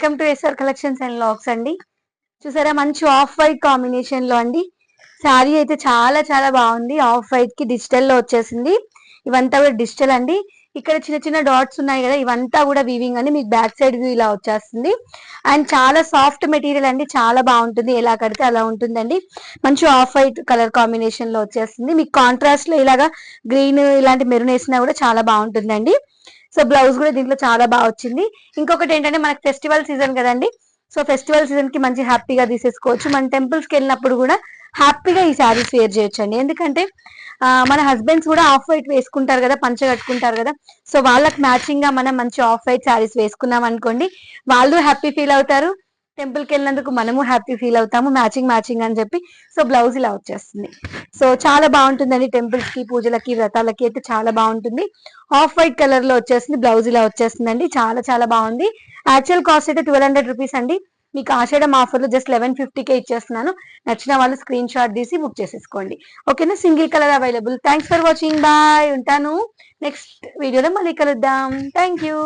Welcome to S R collections and Lux అండి. చూసారా మంచి ఆఫ్ వైట్ కాంబినేషన్ లో అండి. శారీ అయితే చాలా చాలా బాగుంది. ఆఫ్ వైట్ కి డిజిటల్ లో వచ్చేసింది. ఇవంతా కూడా డిజిటల్ అండి. ఇక్కడ చిన్న చిన్న డాట్స్ ఉన్నాయి కదా, ఇవంతా కూడా వీవింగ్ అండి. మీకు బ్యాక్ సైడ్ వ్యూ ఇలా వచ్చేస్తుంది. అండ్ చాలా సాఫ్ట్ మెటీరియల్ అండి, చాలా బాగుంటుంది. ఎలా కడితే అలా ఉంటుందండి. మంచి ఆఫ్ వైట్ కలర్ కాంబినేషన్ లో వచ్చేస్తుంది. మీకు కాంట్రాస్ట్ లో ఇలాగా గ్రీన్ ఇలాంటి మెరూన్ వేసినా కూడా చాలా బాగుంటుందండి. సో బ్లౌజ్ కూడా దీంట్లో చాలా బాగా వచ్చింది. ఇంకొకటి ఏంటంటే మనకి ఫెస్టివల్ సీజన్ కదండి. సో ఫెస్టివల్ సీజన్ కి మంచి హ్యాపీగా తీసేసుకోవచ్చు. మన టెంపుల్స్ కి వెళ్ళినప్పుడు కూడా హ్యాపీగా ఈ శారీస్ వేర్ చేయొచ్చు అండి. ఎందుకంటే మన హస్బెండ్స్ కూడా ఆఫ్ వైట్ వేసుకుంటారు కదా, పంచ కట్టుకుంటారు కదా. సో వాళ్ళకి మ్యాచింగ్ గా మనం మంచి ఆఫ్ వైట్ శారీస్ వేసుకున్నాం అనుకోండి, వాళ్ళు హ్యాపీ ఫీల్ అవుతారు. టెంపుల్ కి వెళ్ళినందుకు మనము హ్యాపీ ఫీల్ అవుతాము. మ్యాచింగ్ మ్యాచింగ్ అని చెప్పి సో బ్లౌజ్ ఇలా వచ్చేస్తుంది. సో చాలా బాగుంటుందండి. టెంపుల్స్ కి, పూజలకి, వ్రతాలకి అయితే చాలా బాగుంటుంది. ఆఫ్ వైట్ కలర్ లో వచ్చేసింది. బ్లౌజ్ ఇలా వచ్చేస్తుందండి. చాలా చాలా బాగుంది. యాక్చువల్ కాస్ట్ అయితే 1200 రూపీస్ అండి. మీకు ఆషాఢం ఆఫర్ లో జస్ట్ 1150కే ఇచ్చేస్తున్నాను. నచ్చిన వాళ్ళు స్క్రీన్ షాట్ తీసి బుక్ చేసేసుకోండి. ఓకేనా. Single colour available. Thanks for watching. Bye. ఉంటాను. నెక్స్ట్ వీడియోలో మళ్ళీ కలుద్దాం. Thank you.